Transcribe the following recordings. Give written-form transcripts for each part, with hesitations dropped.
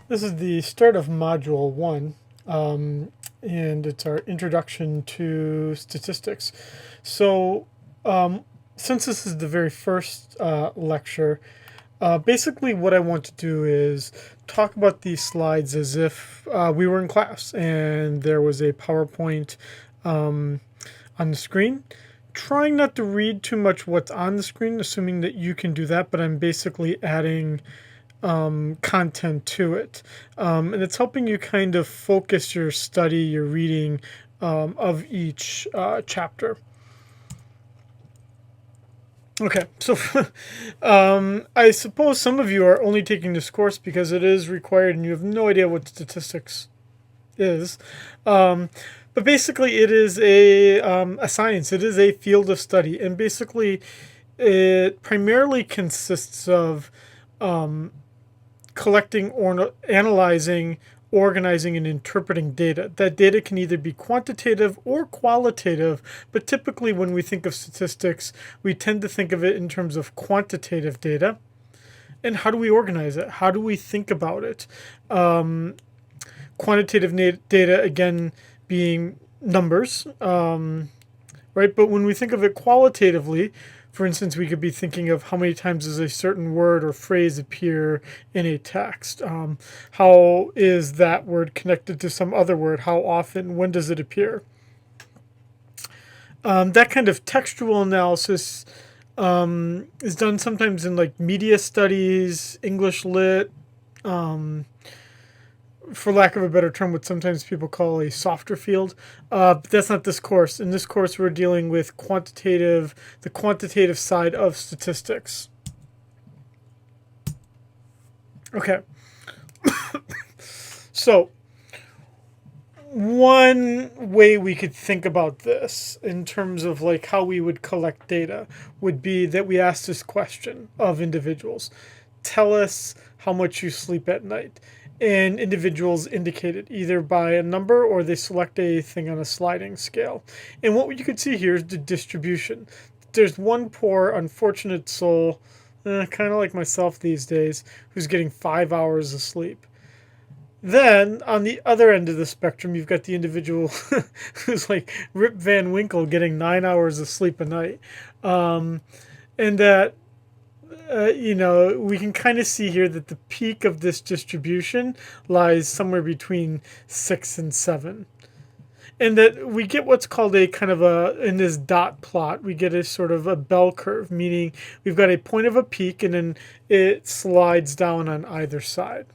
This is the start of Module 1, and it's our introduction to statistics. So, um, since this is the very first lecture, basically what I want to do is talk about these slides as if we were in class and there was a PowerPoint on the screen. Trying not to read too much what's on the screen, assuming that you can do that, but I'm basically adding content to it. And it's helping you kind of focus your study, your reading of each chapter. Okay, so I suppose some of you are only taking this course because it is required and you have no idea what statistics is. But basically, it is a science, it is a field of study, and basically, it primarily consists of collecting or analyzing, organizing, and interpreting data. That data can either be quantitative or qualitative, but typically when we think of statistics, we tend to think of it in terms of quantitative data. And how do we organize it? How do we think about it? Quantitative data, again, being numbers, right? But when we think of it qualitatively, for instance, we could be thinking of how many times does a certain word or phrase appear in a text? How is that word connected to some other word? How often? When does it appear? That kind of textual analysis is done sometimes in like media studies, English lit, for lack of a better term, what sometimes people call a softer field. But that's not this course. In this course, we're dealing with the quantitative side of statistics. Okay. So, one way we could think about this in terms of like how we would collect data would be that we ask this question of individuals. Tell us how much you sleep at night. And individuals indicate it either by a number or they select a thing on a sliding scale. And what you could see here is the distribution. There's one poor, unfortunate soul, kind of like myself these days, who's getting 5 hours of sleep. Then, on the other end of the spectrum, you've got the individual who's like Rip Van Winkle getting 9 hours of sleep a night. And that we can kind of see here that the peak of this distribution lies somewhere between 6 and 7. And that we get what's called a kind of in this dot plot, we get a sort of a bell curve, meaning we've got a point of a peak and then it slides down on either side.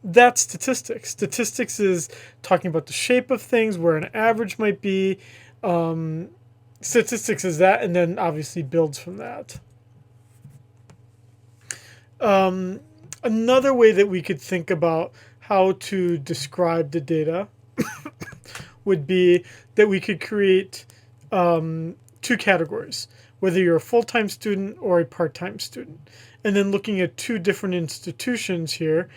That's statistics. Statistics is talking about the shape of things, where an average might be. Statistics is that, and then obviously builds from that. Another way that we could think about how to describe the data would be that we could create two categories, whether you're a full-time student or a part-time student. And then looking at two different institutions here,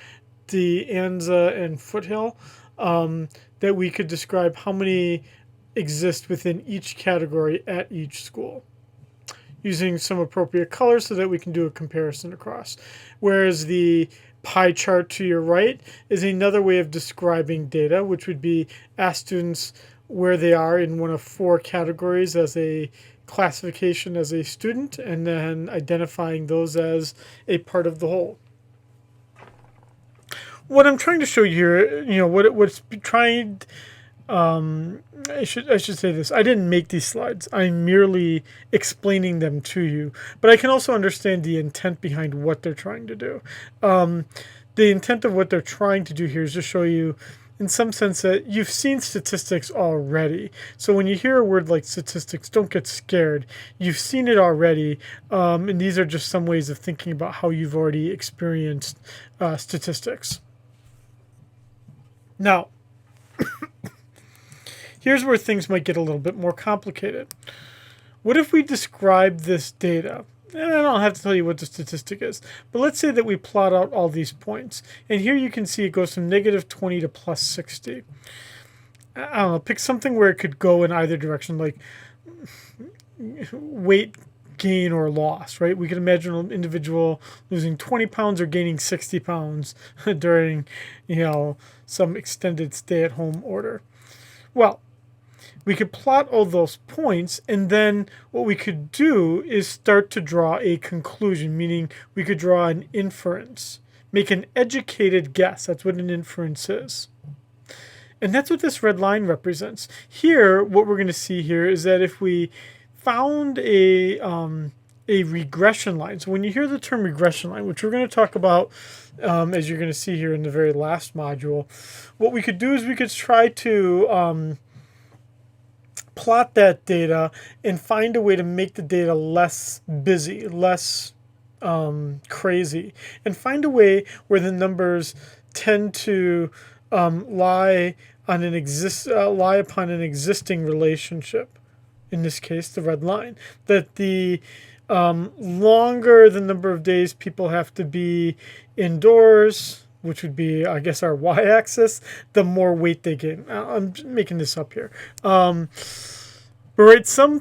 the Anza and Foothill, that we could describe how many exist within each category at each school, using some appropriate colors so that we can do a comparison across. Whereas the pie chart to your right is another way of describing data, which would be ask students where they are in one of 4 categories as a classification as a student, and then identifying those as a part of the whole. What I'm trying to show you here, what's tried. I should say this. I didn't make these slides. I'm merely explaining them to you. But I can also understand the intent behind what they're trying to do. The intent of what they're trying to do here is to show you, in some sense, that you've seen statistics already. So when you hear a word like statistics, don't get scared. You've seen it already, and these are just some ways of thinking about how you've already experienced statistics. Now, here's where things might get a little bit more complicated. What if we describe this data? And I don't have to tell you what the statistic is, but let's say that we plot out all these points. And here you can see it goes from -20 to +60. I don't know, pick something where it could go in either direction, like weight gain or loss, right? We can imagine an individual losing 20 pounds or gaining 60 pounds during, some extended stay-at-home order. Well, we could plot all those points, and then what we could do is start to draw a conclusion, meaning we could draw an inference, make an educated guess. That's what an inference is. And that's what this red line represents. Here, what we're going to see here is that if we found a regression line, so when you hear the term regression line, which we're going to talk about as you're going to see here in the very last module, what we could do is we could try to plot that data and find a way to make the data less busy, less crazy, and find a way where the numbers tend to lie upon an existing relationship. In this case, the red line. That the longer the number of days people have to be indoors, which would be, I guess, our y-axis, the more weight they gain. I'm making this up here. But right, some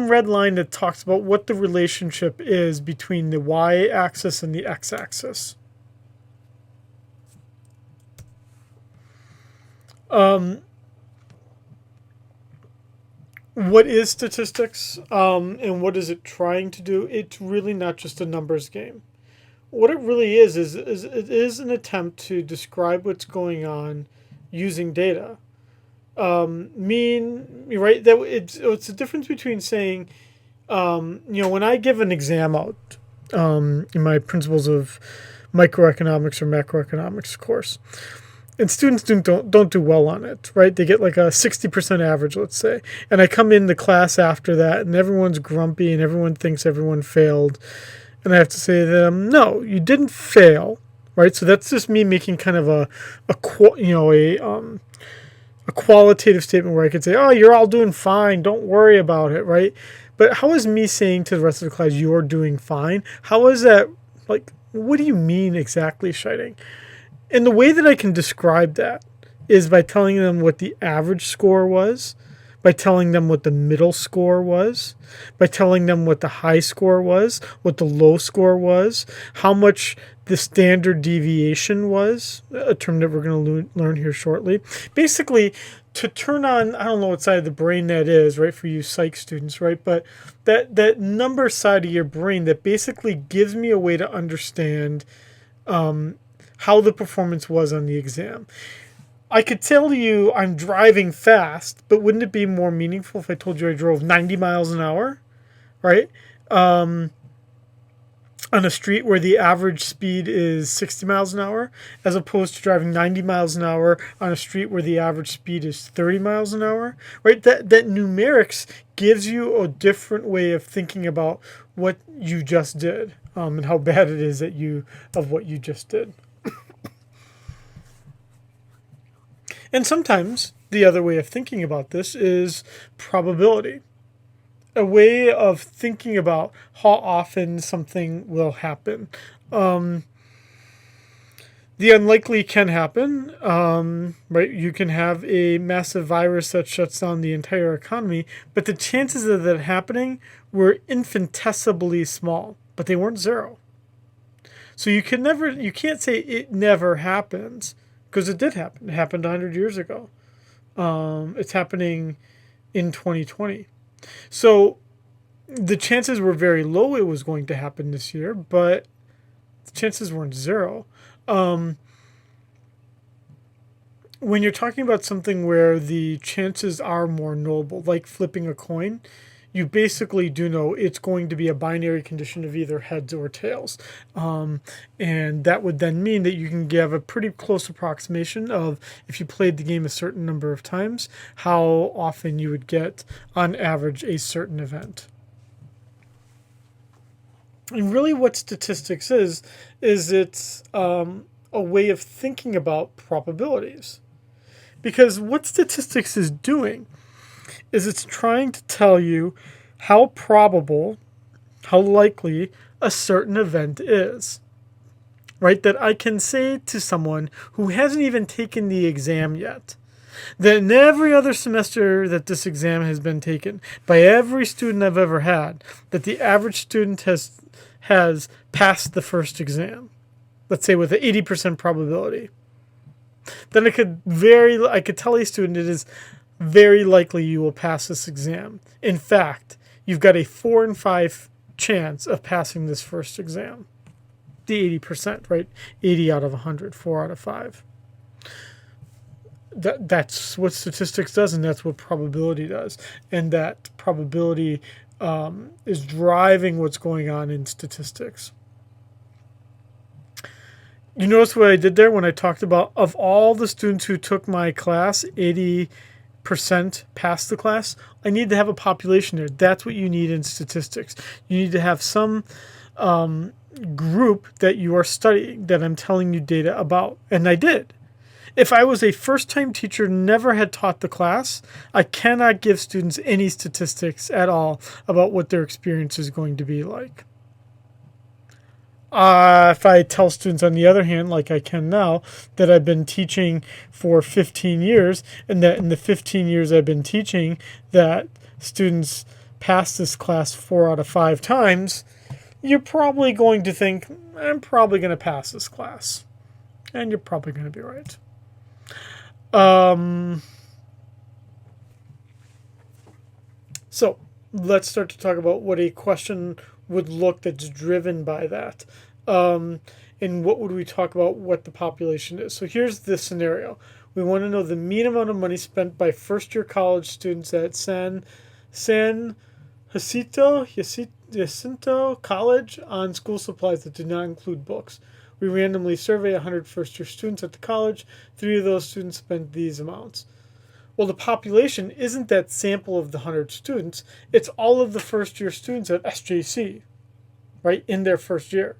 red line that talks about what the relationship is between the y-axis and the x-axis. What is statistics, and what is it trying to do? It's really not just a numbers game. What it really is it is an attempt to describe what's going on using data. Right? That it's the difference between saying, when I give an exam out in my Principles of Microeconomics or Macroeconomics course, and students don't do well on it, right? They get like a 60% average, let's say. And I come in the class after that, and everyone's grumpy, and everyone thinks everyone failed. And I have to say to them, no, you didn't fail, right? So that's just me making kind of a qualitative statement where I could say, oh, you're all doing fine, don't worry about it, right? But how is me saying to the rest of the class, you're doing fine? How is that, like, what do you mean exactly, Scheiding? And the way that I can describe that is by telling them what the average score was, by telling them what the middle score was, by telling them what the high score was, what the low score was, how much the standard deviation was, a term that we're going to learn here shortly. Basically, to turn on, I don't know what side of the brain that is, right, for you psych students, right, but that number side of your brain that basically gives me a way to understand how the performance was on the exam. I could tell you I'm driving fast, but wouldn't it be more meaningful if I told you I drove 90 miles an hour, right? On a street where the average speed is 60 miles an hour, as opposed to driving 90 miles an hour on a street where the average speed is 30 miles an hour, right? That numerics gives you a different way of thinking about what you just did, and how bad it is of what you just did. And sometimes the other way of thinking about this is probability, a way of thinking about how often something will happen. The unlikely can happen, right? You can have a massive virus that shuts down the entire economy, but the chances of that happening were infinitesimally small, but they weren't zero. So you can't say it never happens, because it did happen. It happened 100 years ago. It's happening in 2020. So the chances were very low it was going to happen this year, but the chances weren't zero. When you're talking about something where the chances are more knowable, like flipping a coin, you basically do know it's going to be a binary condition of either heads or tails. And that would then mean that you can give a pretty close approximation of, if you played the game a certain number of times, how often you would get, on average, a certain event. And really what statistics is it's a way of thinking about probabilities. Because what statistics is doing is it's trying to tell you how probable, how likely a certain event is, right? That I can say to someone who hasn't even taken the exam yet, that in every other semester that this exam has been taken by every student I've ever had, that the average student has passed the first exam, let's say with an 80% probability, then I could tell a student it is very likely you will pass this exam. In fact, you've got a 4 in 5 chance of passing this first exam. The 80%, right? 80 out of 100, 4 out of 5. That's what statistics does, and that's what probability does. And that probability is driving what's going on in statistics. You notice what I did there when I talked about, of all the students who took my class, 80% passed the class. I need to have a population there. That's what you need in statistics. You need to have some group that you are studying, that I'm telling you data about. And I did. If I was a first-time teacher, never had taught the class, I cannot give students any statistics at all about what their experience is going to be like. If I tell students, on the other hand, like I can now, that I've been teaching for 15 years, and that in the 15 years I've been teaching, that students pass this class 4 out of 5 times, you're probably going to think, I'm probably going to pass this class. And you're probably going to be right. So let's start to talk about what a question would look that's driven by that. And what would we talk about what the population is? So here's the scenario. We want to know the mean amount of money spent by first-year college students at San Jacinto College on school supplies that do not include books. We randomly survey 100 first-year students at the college. 3 of those students spent these amounts. Well, the population isn't that sample of the 100 students. It's all of the first-year students at SJC, right, in their first year.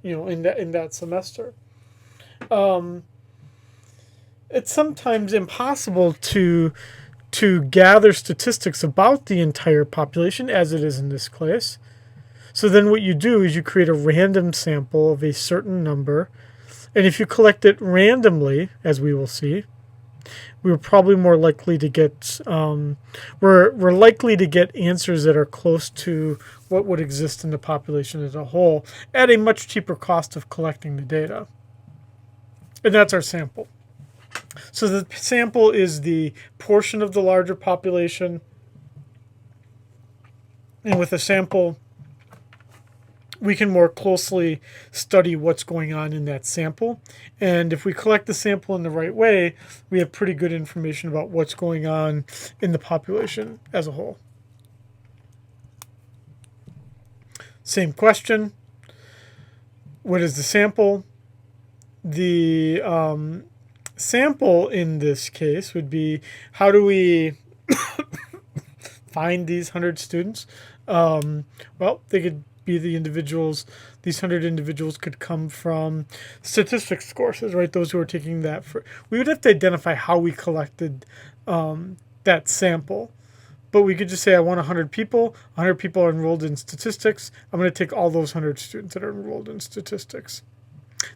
In that semester. It's sometimes impossible to gather statistics about the entire population, as it is in this case. So then what you do is you create a random sample of a certain number. And if you collect it randomly, as we will see, we're probably more likely to get we're likely to get answers that are close to what would exist in the population as a whole at a much cheaper cost of collecting the data. And that's our sample. So the sample is the portion of the larger population. And with a sample, we can more closely study what's going on in that sample. And if we collect the sample in the right way, we have pretty good information about what's going on in the population as a whole. Same question. What is the sample? The sample in this case would be, how do we find these 100 students? Well, they could be the individuals. These 100 individuals could come from statistics courses, right? Those who are taking that. We would have to identify how we collected that sample. But we could just say, I want 100 people. 100 people are enrolled in statistics. I'm going to take all those 100 students that are enrolled in statistics.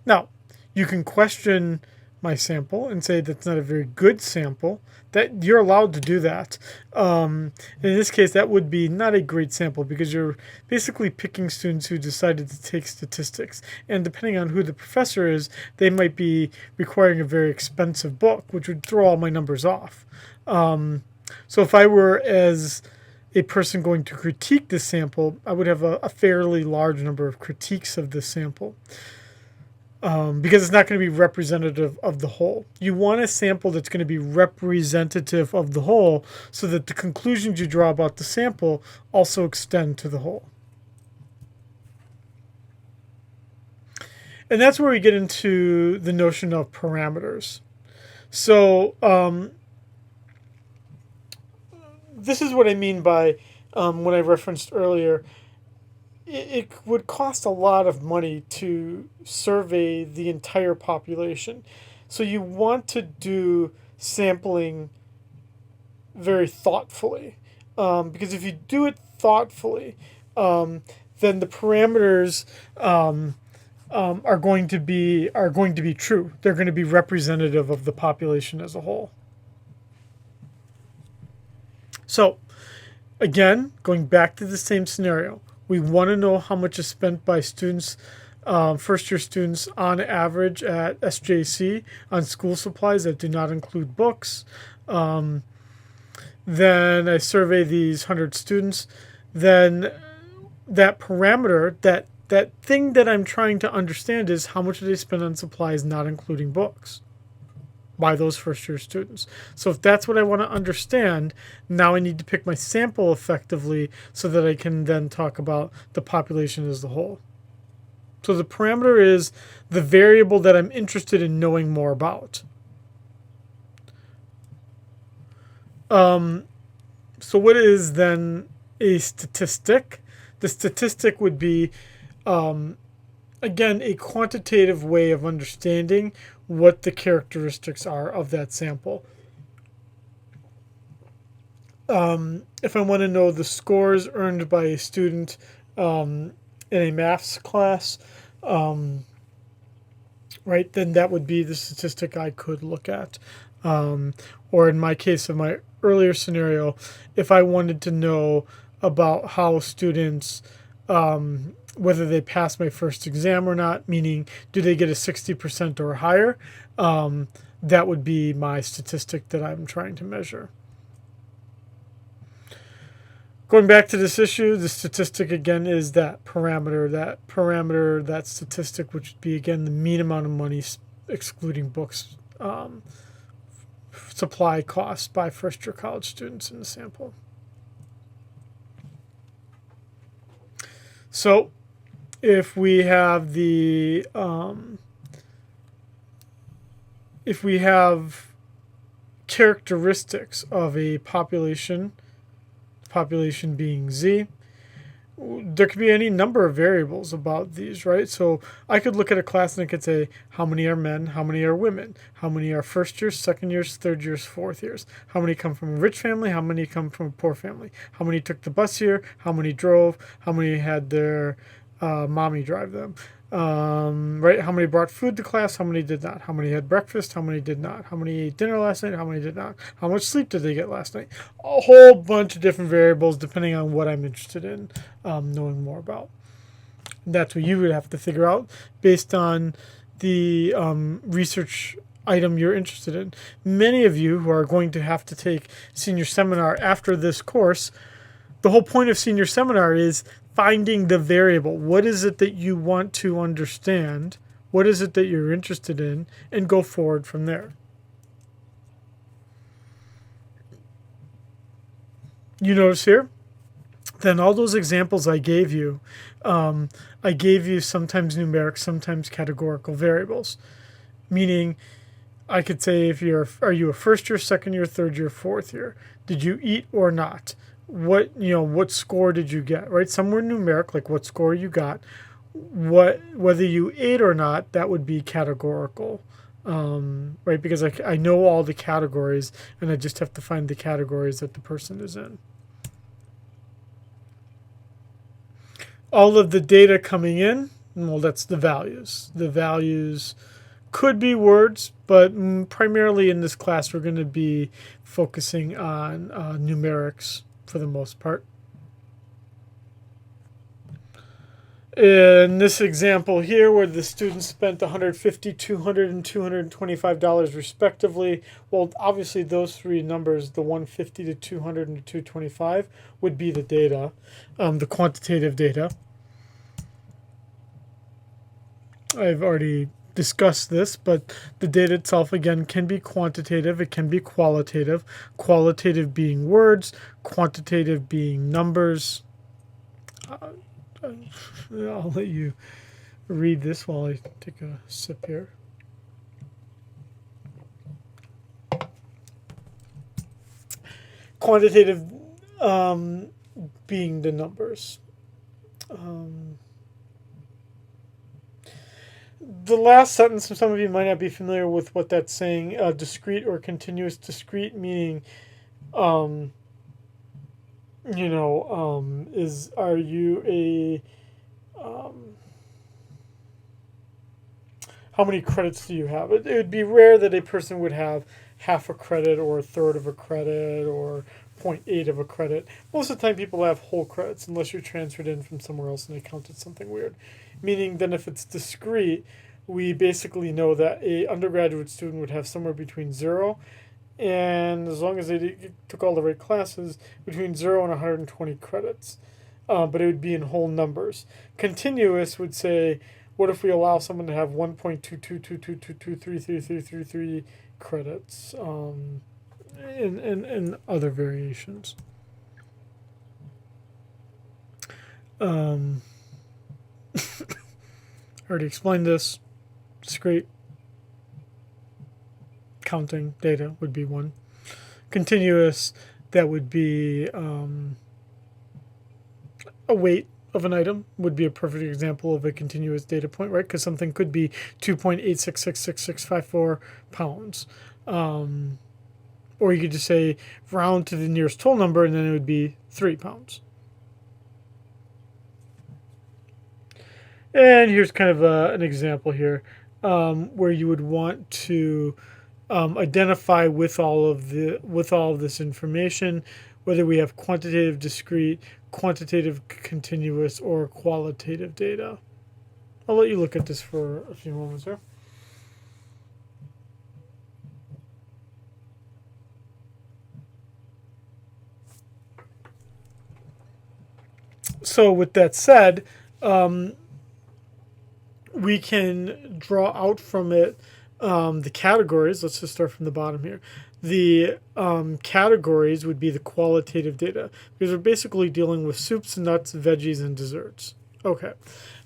Now, you can question my sample and say that's not a very good sample. That you're allowed to do that. In this case, that would be not a great sample because you're basically picking students who decided to take statistics. And depending on who the professor is, they might be requiring a very expensive book, which would throw all my numbers off. So if I were as a person going to critique this sample, I would have a fairly large number of critiques of this sample. Because it's not going to be representative of the whole. You want a sample that's going to be representative of the whole so that the conclusions you draw about the sample also extend to the whole. And that's where we get into the notion of parameters. So this is what I mean by when I referenced earlier, it would cost a lot of money to survey the entire population. So you want to do sampling very thoughtfully. Because if you do it thoughtfully, then the parameters are going to be true. They're going to be representative of the population as a whole. So again, going back to the same scenario, we want to know how much is spent by students, first year students on average at SJC on school supplies that do not include books. Then I survey these 100 students. Then that parameter, that thing that I'm trying to understand is how much do they spend on supplies not including books by those first year students. So if that's what I want to understand, now I need to pick my sample effectively so that I can then talk about the population as a whole. So the parameter is the variable that I'm interested in knowing more about. So what is then a statistic? The statistic would be, again, a quantitative way of understanding what the characteristics are of that sample. If I want to know the scores earned by a student in a maths class, right, then that would be the statistic I could look at. Or in my case of my earlier scenario, if I wanted to know about how students, whether they pass my first exam or not, meaning do they get a 60% or higher, that would be my statistic that I'm trying to measure. Going back to this issue, the statistic again is that parameter, that statistic, which would be again the mean amount of money excluding books, supply costs by first year college students in the sample. So if we have characteristics of a population being Z, there could be any number of variables about these, right? So I could look at a class and I could say, how many are men? How many are women? How many are first years, second years, third years, fourth years? How many come from a rich family? How many come from a poor family? How many took the bus here? How many drove? How many had their mommy drive them? Right? How many brought food to class? How many did not? How many had breakfast? How many did not? How many ate dinner last night? How many did not? How much sleep did they get last night? A whole bunch of different variables depending on what I'm interested in knowing more about. That's what you would have to figure out based on the research item you're interested in. Many of you who are going to have to take senior seminar after this course, the whole point of senior seminar is finding the variable. What is it that you want to understand? What is it that you're interested in? And go forward from there. You notice here? Then all those examples I gave you sometimes numeric, sometimes categorical variables. Meaning, I could say are you a first year, second year, third year, fourth year? Did you eat or not? What score did you get? Right? Some were numeric, like what score you got. Whether you ate or not, that would be categorical. Right? Because I know all the categories and I just have to find the categories that the person is in. All of the data coming in, well, that's the values. The values could be words, but primarily in this class we're going to be focusing on numerics for the most part. In this example here, where the students spent $150, $200, and $225 respectively, well, obviously those three numbers, the 150, the 200, and the 225, would be the data, the quantitative data. I've already discussed this, but the data itself, again, can be quantitative. It can be qualitative. Qualitative being words, quantitative being numbers. I'll let you read this while I take a sip here. Quantitative being the numbers. The last sentence, some of you might not be familiar with what that's saying, discrete or continuous. Discrete meaning, are you a, how many credits do you have? It would be rare that a person would have half a credit or a third of a credit or zero point 0.8 of a credit. Most of the time people have whole credits unless you're transferred in from somewhere else and they counted something weird. Meaning then if it's discrete, we basically know that a undergraduate student would have somewhere between 0 and, as long as they took all the right classes, between 0 and 120 credits. But it would be in whole numbers. Continuous would say, what if we allow someone to have 1.22222233333 credits, and other variations. I already explained this. Discrete counting data would be one. Continuous, that would be a weight of an item would be a perfect example of a continuous data point, right? Because something could be 2.8666654 pounds. Or you could just say round to the nearest whole number, and then it would be 3 pounds. And here's kind of an example here where you would want to identify with all of this information, whether we have quantitative discrete, quantitative continuous, or qualitative data. I'll let you look at this for a few moments here. So with that said, we can draw out from it the categories. Let's just start from the bottom here. The categories would be the qualitative data because we're basically dealing with soups, nuts, veggies, and desserts. Okay.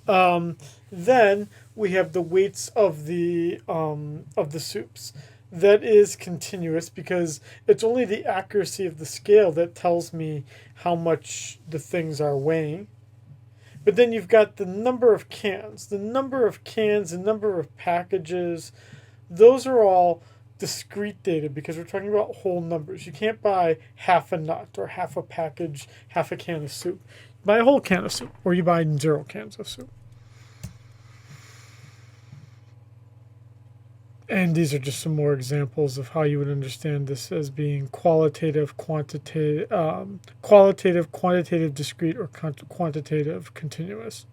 Then we have the weights of the soups. That is continuous because it's only the accuracy of the scale that tells me how much the things are weighing. But then you've got the number of cans, the number of packages. Those are all discrete data because we're talking about whole numbers. You can't buy half a nut or half a package, half a can of soup. You buy a whole can of soup, or you buy 0 cans of soup. And these are just some more examples of how you would understand this as being qualitative, quantitative, discrete, or quantitative, continuous.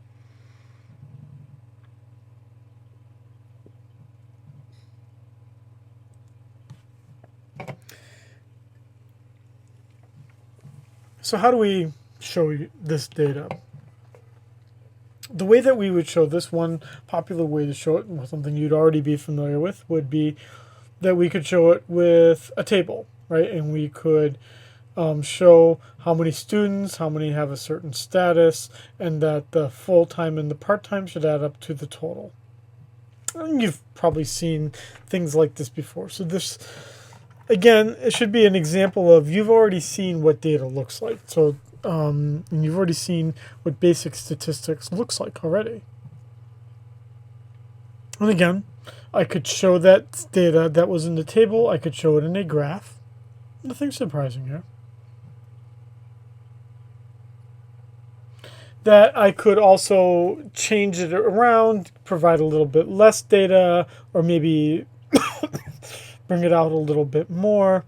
So how do we show you this data? The way that we would show this, one popular way to show it, something you'd already be familiar with, would be that we could show it with a table, right? And we could show how many students, how many have a certain status, and that the full-time and the part-time should add up to the total. And you've probably seen things like this before. So this, again, it should be an example of you've already seen what data looks like. So and you've already seen what basic statistics looks like already. And again, I could show that data that was in the table. I could show it in a graph. Nothing surprising here. That I could also change it around, provide a little bit less data, or maybe bring it out a little bit more.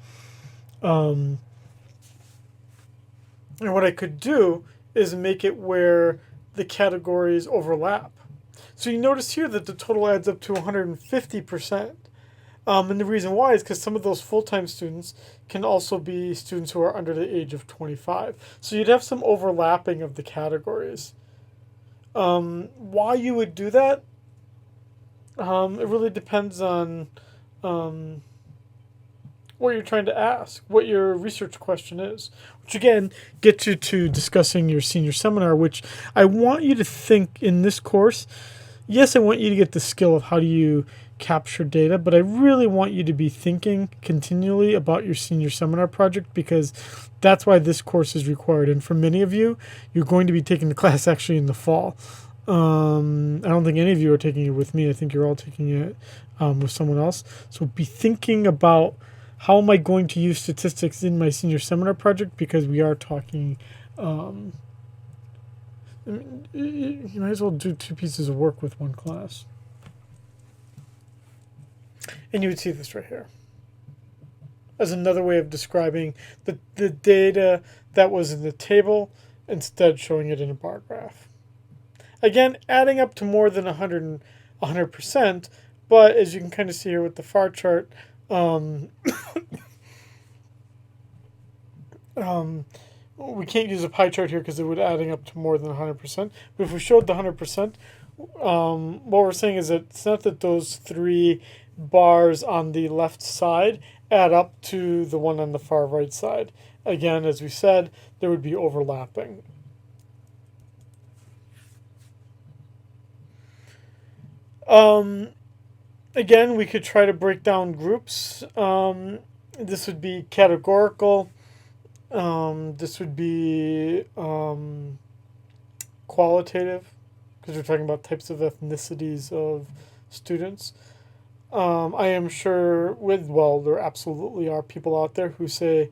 And what I could do is make it where the categories overlap. So you notice here that the total adds up to 150%. And the reason why is because some of those full-time students can also be students who are under the age of 25. So you'd have some overlapping of the categories. Why you would do that? It really depends on what you're trying to ask, what your research question is, which again gets you to discussing your senior seminar, which I want you to think in this course. Yes, I want you to get the skill of how do you capture data, but I really want you to be thinking continually about your senior seminar project because that's why this course is required. And for many of you, you're going to be taking the class actually in the fall. I don't think any of you are taking it with me. I think you're all taking it with someone else. So be thinking about how am I going to use statistics in my senior seminar project because we are talking, you might as well do 2 pieces of work with one class. And you would see this right here as another way of describing the data that was in the table, instead showing it in a bar graph. Again, adding up to more than 100%, but as you can kind of see here with the FAR chart, um, we can't use a pie chart here because it would adding up to more than 100%. But if we showed the 100%, what we're saying is that it's not that those three bars on the left side add up to the one on the far right side. Again, as we said, there would be overlapping. Again, we could try to break down groups. This would be categorical. This would be qualitative, because we're talking about types of ethnicities of students. I am sure there absolutely are people out there who say,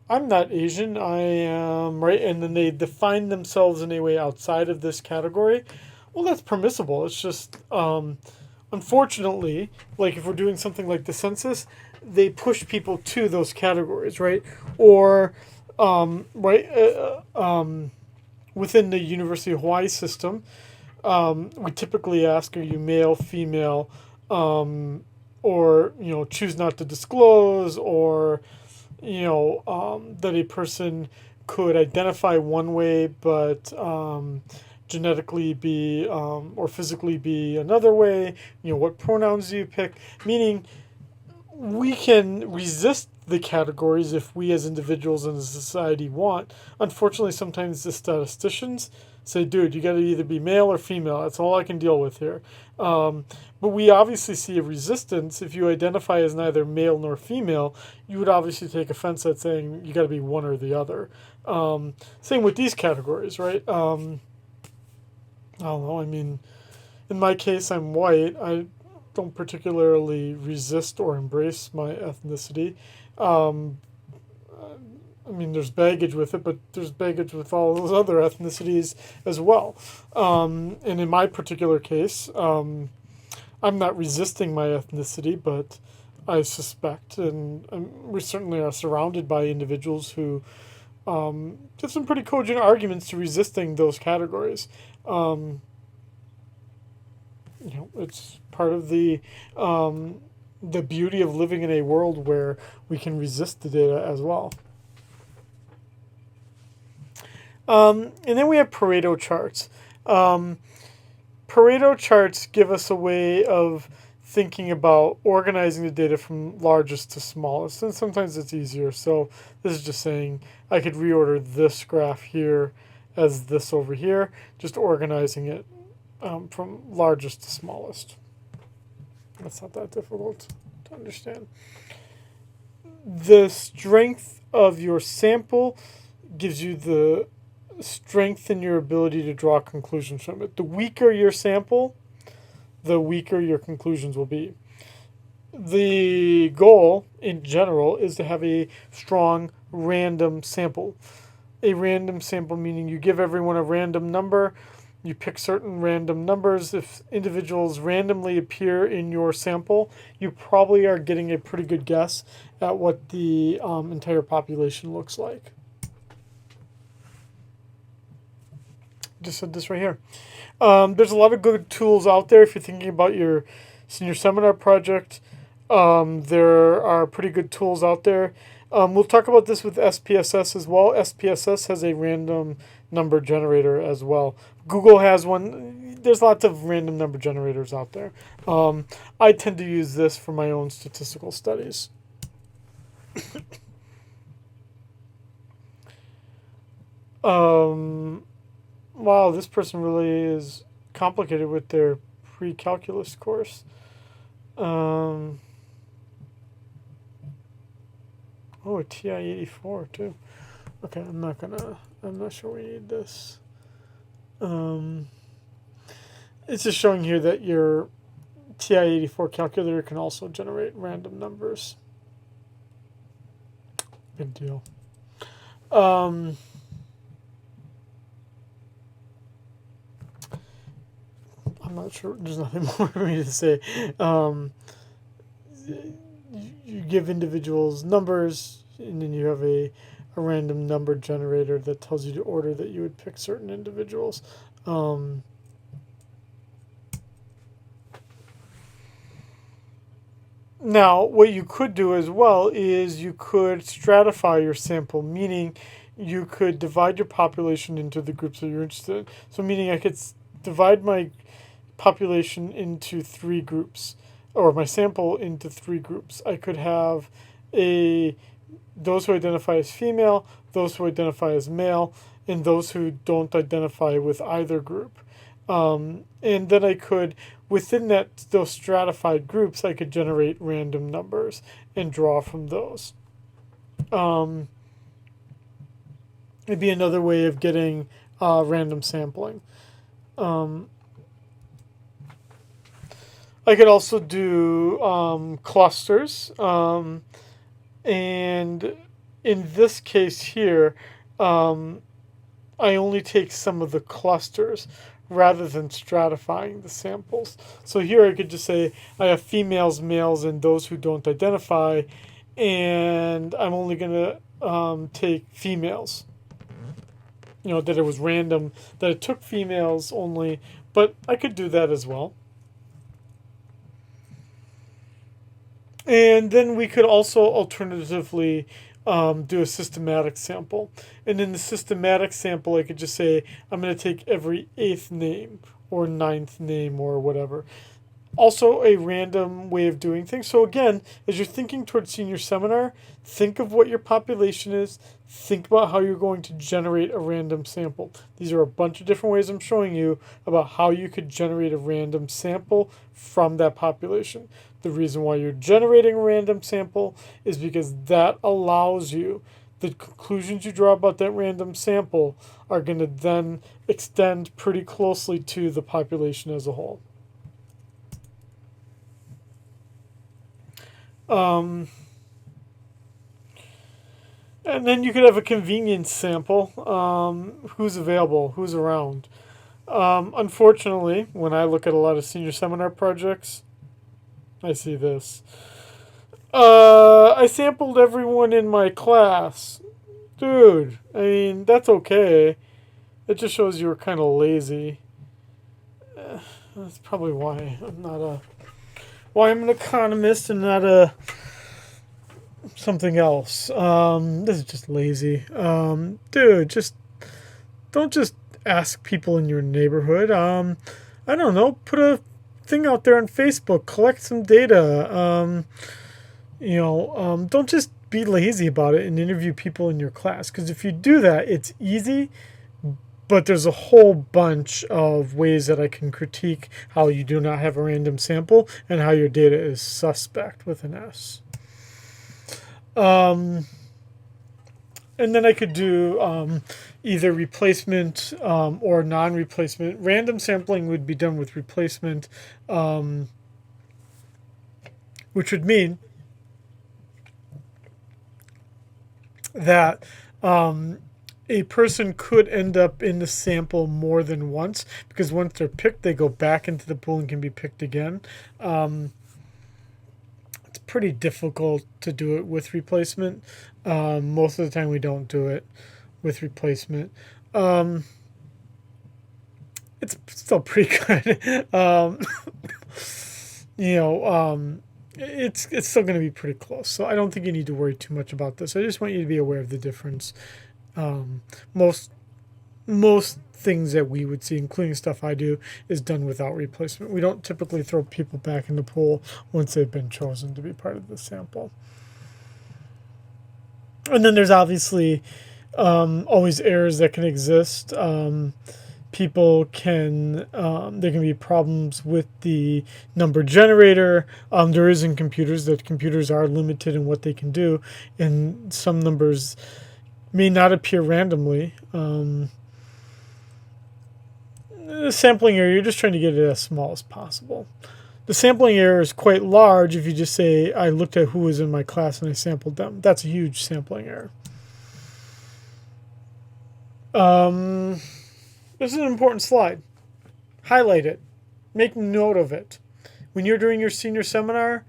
I'm not Asian, I am, right? And then they define themselves in a way outside of this category. Well, that's permissible. It's just, unfortunately, like if we're doing something like the census, they push people to those categories, right? Or, within the University of Hawaii system, we typically ask, are you male, female, or choose not to disclose, or that a person could identify one way but genetically be or physically be another way. What pronouns do you pick? Meaning, we can resist the categories if we as individuals in a society want. Unfortunately, sometimes the statisticians say, dude, you got to either be male or female. That's all I can deal with here. But we obviously see a resistance. If you identify as neither male nor female, you would obviously take offense at saying you got to be one or the other. Same with these categories, right? I don't know. I mean, in my case, I'm white. I don't particularly resist or embrace my ethnicity. I mean, there's baggage with it, but there's baggage with all those other ethnicities as well. And in my particular case, I'm not resisting my ethnicity, but I suspect, and we certainly are surrounded by individuals who give some pretty cogent arguments to resisting those categories. It's part of the beauty of living in a world where we can resist the data as well. And then we have Pareto charts. Pareto charts give us a way of thinking about organizing the data from largest to smallest, and sometimes it's easier. So this is just saying I could reorder this graph here as this over here, just organizing it from largest to smallest. That's not that difficult to understand. The strength of your sample gives you the strength in your ability to draw conclusions from it. The weaker your sample, the weaker your conclusions will be. The goal, in general, is to have a strong random sample. A random sample meaning you give everyone a random number, you pick certain random numbers. If individuals randomly appear in your sample, you probably are getting a pretty good guess at what the entire population looks like. Just said this right here. There's a lot of good tools out there if you're thinking about your senior seminar project. There are pretty good tools out there. We'll talk about this with SPSS as well. SPSS has a random number generator as well. Google has one. There's lots of random number generators out there. I tend to use this for my own statistical studies. Wow, this person really is complicated with their pre-calculus course. Oh, a TI-84 too. Okay, I'm not sure we need this. It's just showing here that your TI-84 calculator can also generate random numbers. Big deal. I'm not sure. There's nothing more for me to say. you give individuals numbers, and then you have a random number generator that tells you the order that you would pick certain individuals. Now, what you could do as well is you could stratify your sample, meaning you could divide your population into the groups that you're interested in. So, meaning I could divide my population into 3 groups, or my sample into 3 groups. I could have those who identify as female, those who identify as male, and those who don't identify with either group. And then I could, within those stratified groups, I could generate random numbers and draw from those. It'd be another way of getting random sampling. I could also do clusters. And in this case here, I only take some of the clusters rather than stratifying the samples. So here I could just say I have females, males, and those who don't identify, and I'm only going to take females. That it was random, that it took females only, but I could do that as well. And then we could also alternatively do a systematic sample. And in the systematic sample, I could just say, I'm going to take every 8th name or 9th name or whatever. Also a random way of doing things. So again, as you're thinking towards senior seminar, think of what your population is. Think about how you're going to generate a random sample. These are a bunch of different ways I'm showing you about how you could generate a random sample from that population. The reason why you're generating a random sample is because that allows you, the conclusions you draw about that random sample are going to then extend pretty closely to the population as a whole. And then you could have a convenience sample. Who's available? Who's around? Unfortunately, when I look at a lot of senior seminar projects, I see this. I sampled everyone in my class. Dude, I mean, that's okay. It just shows you were kind of lazy. That's probably why I'm an economist and not something else. This is just lazy. Dude, don't just ask people in your neighborhood. I don't know, put a thing out there on Facebook, collect some data. Don't just be lazy about it and interview people in your class, because if you do that, it's easy, but there's a whole bunch of ways that I can critique how you do not have a random sample and how your data is suspect with an S. And then I could do either replacement or non-replacement. Random sampling would be done with replacement, which would mean that a person could end up in the sample more than once, because once they're picked, they go back into the pool and can be picked again. It's pretty difficult to do it with replacement. Most of the time we don't do it with replacement. It's still pretty good. It's still going to be pretty close. So I don't think you need to worry too much about this. I just want you to be aware of the difference. Most things that we would see, including stuff I do, is done without replacement. We don't typically throw people back in the pool once they've been chosen to be part of the sample. And then there's obviously always errors that can exist. There can be problems with the number generator. There is in computers that computers are limited in what they can do, and some numbers may not appear randomly. The sampling error, you're just trying to get it as small as possible. The sampling error is quite large if you just say, I looked at who was in my class and I sampled them. That's a huge sampling error. This is an important slide. Highlight it. Make note of it. When you're doing your senior seminar,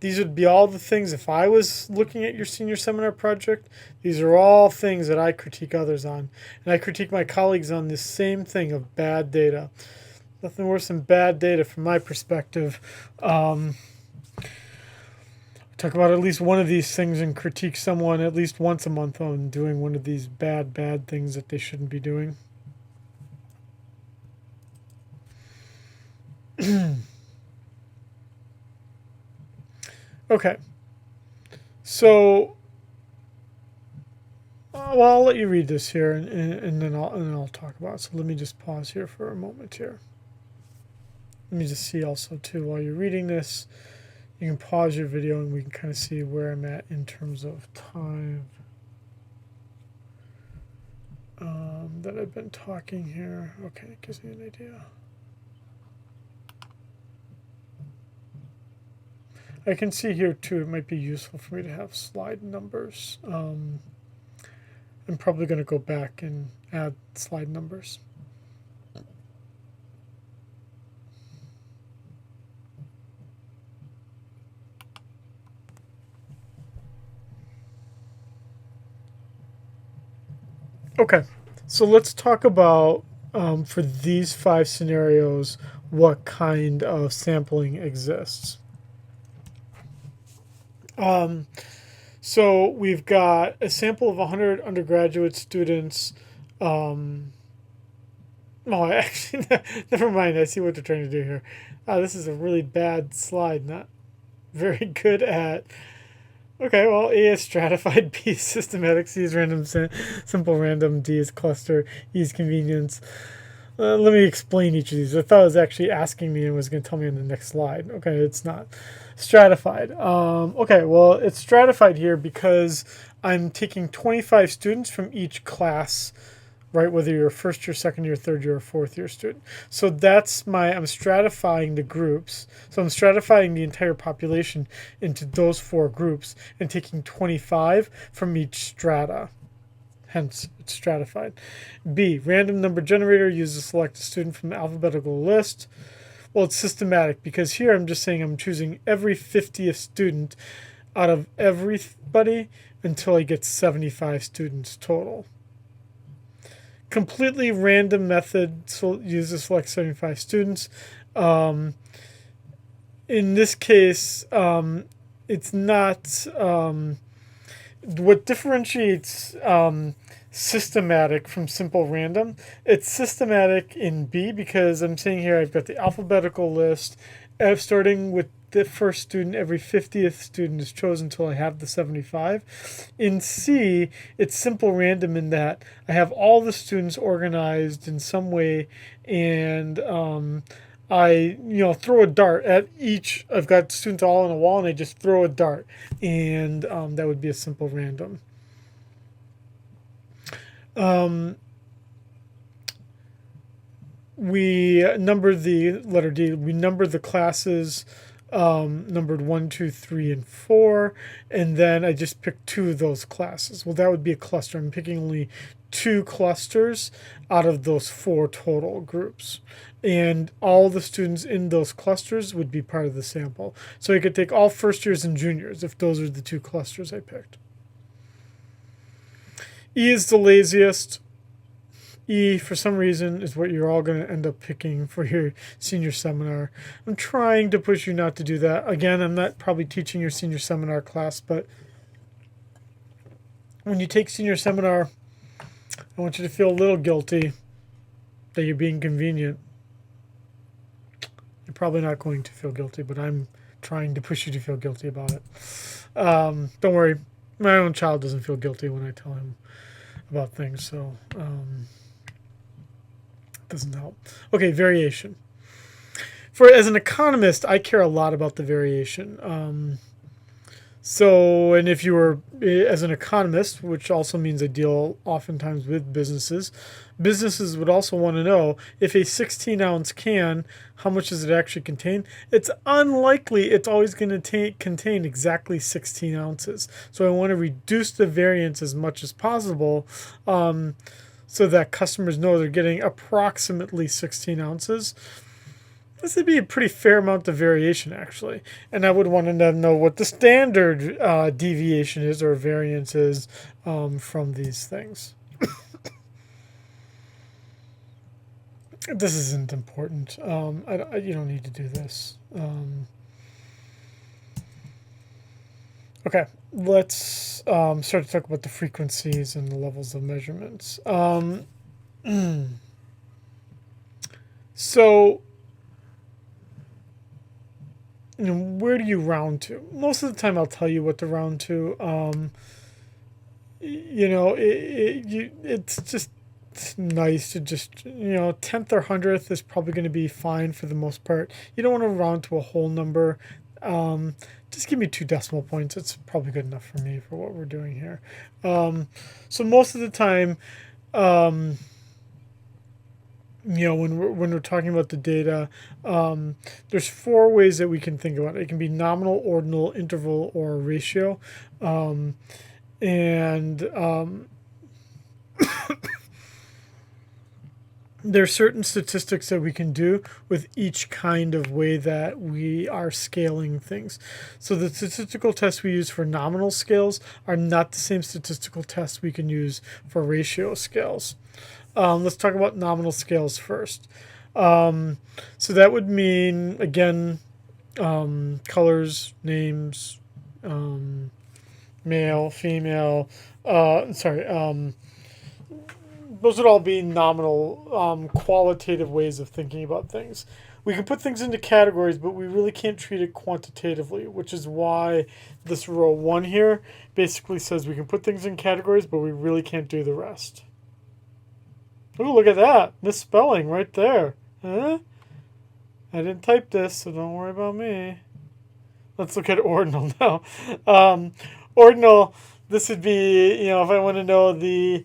these would be all the things, if I was looking at your senior seminar project, these are all things that I critique others on. And I critique my colleagues on this same thing of bad data. Nothing worse than bad data from my perspective. Talk about at least one of these things and critique someone at least once a month on doing one of these bad things that they shouldn't be doing. Okay. So, well, I'll let you read this here, and then I'll talk about it. So let me just pause here for a moment here. Let me just see also too while you're reading this. You can pause your video and we can kind of see where I'm at in terms of time that I've been talking here. Okay, it gives me an idea. I can see here too, it might be useful for me to have slide numbers. I'm probably going to go back and add slide numbers. Okay, so let's talk about, for these 5 scenarios, what kind of sampling exists. So we've got a sample of 100 undergraduate students. Actually, never mind. I see what they're trying to do here. This is a really bad slide, not very good at. Okay, well, A is stratified, B is systematic, C is random, simple random, D is cluster, E is convenience. Let me explain each of these. I thought it was actually asking me and was going to tell me on the next slide. Okay, it's not. Stratified. Okay, well, it's stratified here because I'm taking 25 students from each class, right? Whether you're a first year, second year, third year, or fourth year student. So that's I'm stratifying the groups. So I'm stratifying the entire population into those 4 groups and taking 25 from each strata. Hence, it's stratified. B, random number generator uses select a student from the alphabetical list. Well, it's systematic because here I'm just saying I'm choosing every 50th student out of everybody until I get 75 students total. Completely random method uses select 75 students. In this case, it's not what differentiates systematic from simple random. It's systematic in B because I'm saying here I've got the alphabetical list starting with the first student. Every 50th student is chosen until I have the 75. In C, it's simple random in that I have all the students organized in some way, and I throw a dart at each. I've got students all on a wall, and I just throw a dart, and that would be a simple random. We number the letter D. We number the classes numbered 1, 2, 3, and 4, and then I just picked 2 of those classes. Well, that would be a cluster. I'm picking only 2 clusters out of those 4 total groups, and all the students in those clusters would be part of the sample. So I could take all first years and juniors if those are the 2 clusters I picked. E is the laziest. E, for some reason, is what you're all going to end up picking for your senior seminar. I'm trying to push you not to do that. Again, I'm not probably teaching your senior seminar class, but when you take senior seminar, I want you to feel a little guilty that you're being convenient. You're probably not going to feel guilty, but I'm trying to push you to feel guilty about it. Don't worry. My own child doesn't feel guilty when I tell him about things, so it doesn't help. Okay, variation. As an economist, I care a lot about the variation. And if you were, as an economist, which also means I deal oftentimes with businesses would also want to know if a 16-ounce can, how much does it actually contain? It's unlikely it's always going to contain exactly 16 ounces. So I want to reduce the variance as much as possible so that customers know they're getting approximately 16 ounces. this would be a pretty fair amount of variation, actually. And I would want to know what the standard deviation is or variance is from these things. This isn't important. You don't need to do this. Okay, let's start to talk about the frequencies and the levels of measurements. So, where do you round to? Most of the time, I'll tell you what to round to. It's just nice to just, tenth or hundredth is probably going to be fine for the most part. You don't want to round to a whole number. Just give me 2 decimal points. It's probably good enough for me for what we're doing here. So most of the time, when we're talking about the data, there's 4 ways that we can think about it. It can be nominal, ordinal, interval, or ratio. There's certain statistics that we can do with each kind of way that we are scaling things. So the statistical tests we use for nominal scales are not the same statistical tests we can use for ratio scales. Let's talk about nominal scales first. So that would mean, again, colors, names, male, female, those would all be nominal, qualitative ways of thinking about things. We can put things into categories, but we really can't treat it quantitatively, which is why this row 1 here basically says we can put things in categories, but we really can't do the rest. Oh, look at that. Misspelling right there. Huh? I didn't type this, so don't worry about me. Let's look at ordinal now. Ordinal, this would be, if I want to know the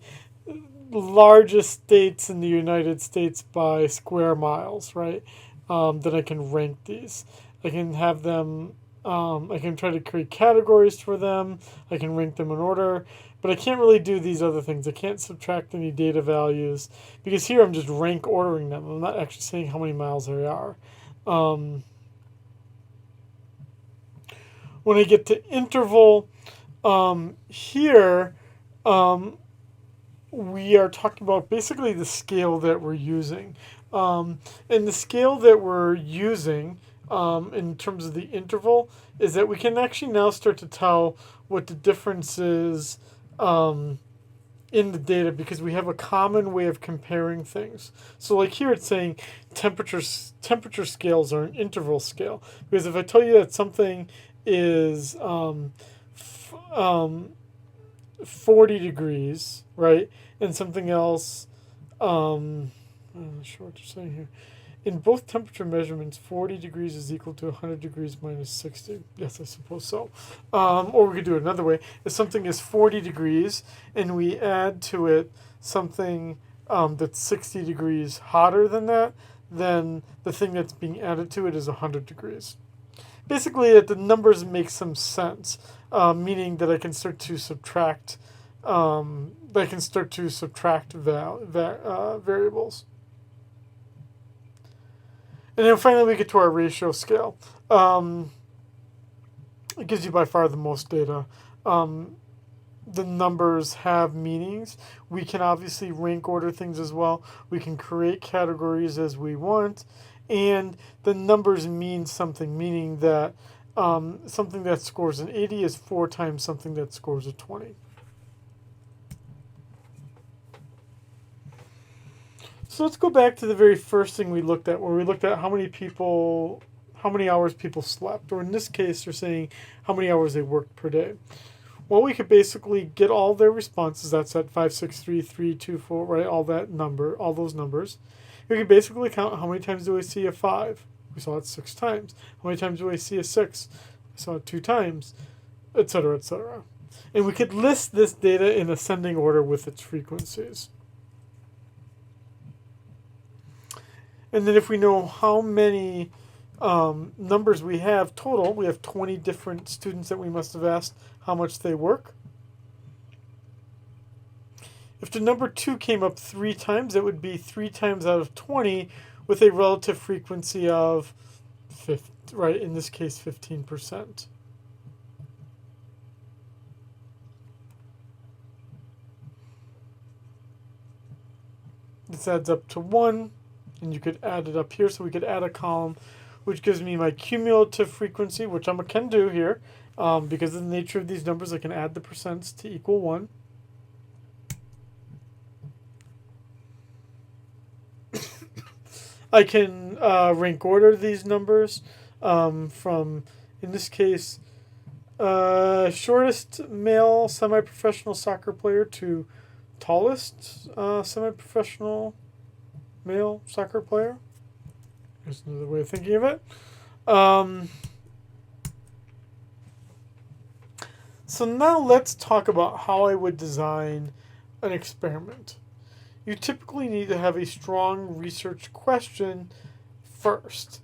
largest states in the United States by square miles, right? Then I can rank these. I can have them, I can try to create categories for them. I can rank them in order, but I can't really do these other things. I can't subtract any data values because here I'm just rank ordering them. I'm not actually saying how many miles they are. When I get to interval, here, we are talking about basically the scale that we're using. And the scale that we're using in terms of the interval is that we can actually now start to tell what the difference is in the data because we have a common way of comparing things. So like here it's saying temperature scales are an interval scale. Because if I tell you that something is 40 degrees, right? And something else, I'm not sure what you're saying here. In both temperature measurements, 40 degrees is equal to 100 degrees minus 60. Yes, I suppose so. Or we could do it another way. If something is 40 degrees and we add to it something that's 60 degrees hotter than that, then the thing that's being added to it is 100 degrees. Basically, that the numbers make some sense, meaning that I can start to subtract. Variables. And then finally, we get to our ratio scale. It gives you by far the most data. The numbers have meanings. We can obviously rank order things as well. We can create categories as we want. And the numbers mean something, meaning that something that scores an 80 is 4 times something that scores a 20. So let's go back to the very first thing we looked at, where we looked at how many hours people slept, or in this case, they're saying how many hours they worked per day. Well, we could basically get all their responses. That's at 5, 6, 3, 3, 2, 4, right? All those numbers. We could basically count how many times do I see a 5? We saw it 6 times. How many times do I see a 6? We saw it 2 times, etc., etc. And we could list this data in ascending order with its frequencies. And then if we know how many numbers we have total, we have 20 different students that we must have asked how much they work. If the number 2 came up 3 times, it would be 3 times out of 20 with a relative frequency of, right, in this case, 15%. This adds up to 1, and you could add it up here. So we could add a column, which gives me my cumulative frequency, which I can do here. Because of the nature of these numbers, I can add the percents to equal 1. I can rank order these numbers from, in this case, shortest male semi-professional soccer player to tallest semi-professional male soccer player. There's another way of thinking of it. So now let's talk about how I would design an experiment. You typically need to have a strong research question first.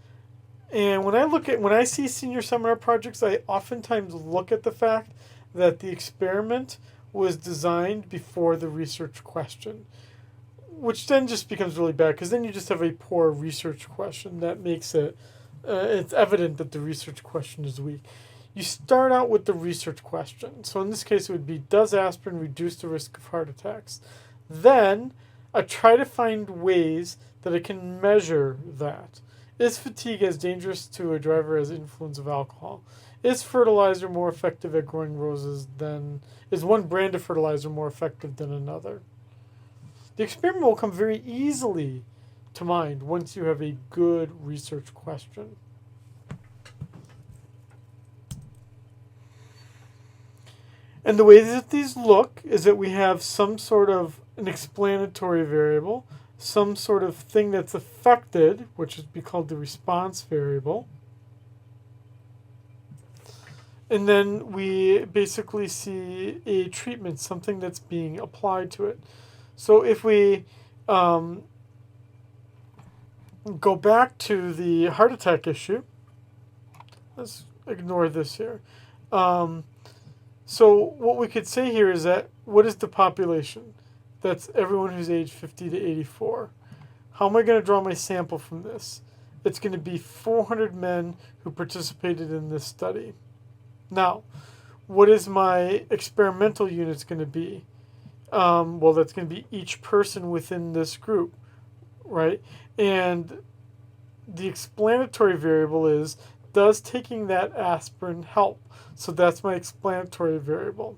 And when I see senior seminar projects, I oftentimes look at the fact that the experiment was designed before the research question, which then just becomes really bad because then you just have a poor research question that makes it, it's evident that the research question is weak. You start out with the research question. So in this case, it would be, does aspirin reduce the risk of heart attacks? Then I try to find ways that I can measure that. Is fatigue as dangerous to a driver as influence of alcohol? Is fertilizer more effective at growing roses than, is one brand of fertilizer more effective than another? The experiment will come very easily to mind once you have a good research question. And the way that these look is that we have some sort of an explanatory variable, some sort of thing that's affected, which would be called the response variable. And then we basically see a treatment, something that's being applied to it. So if we go back to the heart attack issue, let's ignore this here. So what we could say here is that, what is the population? That's everyone who's age 50 to 84. How am I going to draw my sample from this? It's going to be 400 men who participated in this study. Now, what is my experimental units going to be? Well, that's going to be each person within this group, right? And the explanatory variable is, does taking that aspirin help? So that's my explanatory variable.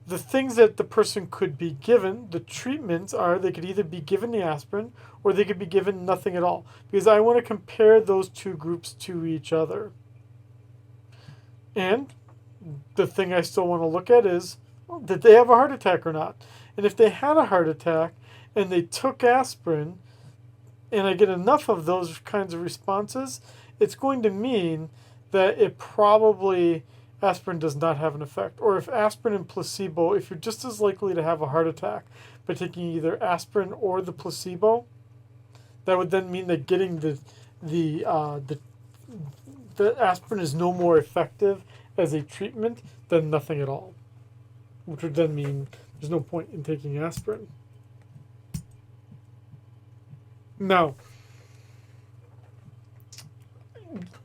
The things that the person could be given, the treatments are, they could either be given the aspirin or they could be given nothing at all, because I want to compare those two groups to each other. And the thing I still want to look at is, well, did they have a heart attack or not? And if they had a heart attack and they took aspirin and I get enough of those kinds of responses, it's going to mean that it probably, aspirin does not have an effect. Or if aspirin and placebo, if you're just as likely to have a heart attack by taking either aspirin or the placebo, that would then mean that getting the aspirin is no more effective as a treatment than nothing at all, which would then mean there's no point in taking aspirin. Now,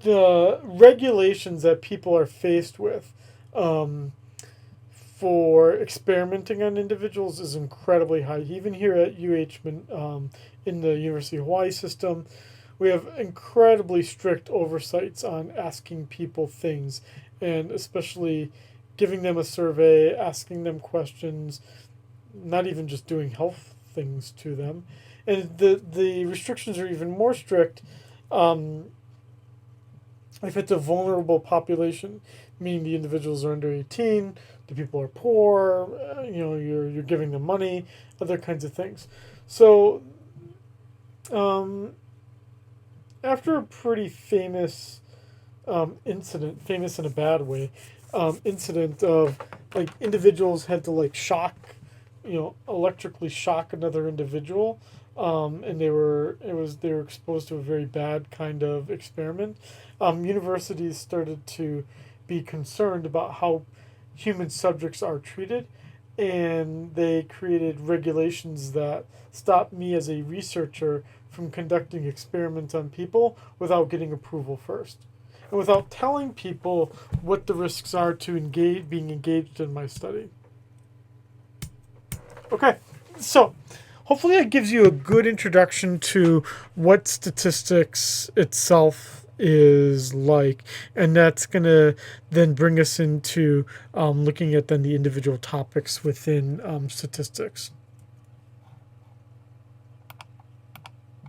the regulations that people are faced with for experimenting on individuals is incredibly high. Even here at UH, in the University of Hawaii system, we have incredibly strict oversights on asking people things, and especially giving them a survey, asking them questions, not even just doing health things to them. And the restrictions are even more strict if it's a vulnerable population, meaning the individuals are under 18, the people are poor, you're giving them money, other kinds of things. So after a pretty famous incident, famous in a bad way, incident of like individuals had to like shock, electrically shock another individual, and they were exposed to a very bad kind of experiment. Universities started to be concerned about how human subjects are treated, and they created regulations that stopped me as a researcher from conducting experiments on people without getting approval first and without telling people what the risks are to being engaged in my study. Okay, so hopefully that gives you a good introduction to what statistics itself is like, and that's going to then bring us into looking at then the individual topics within statistics.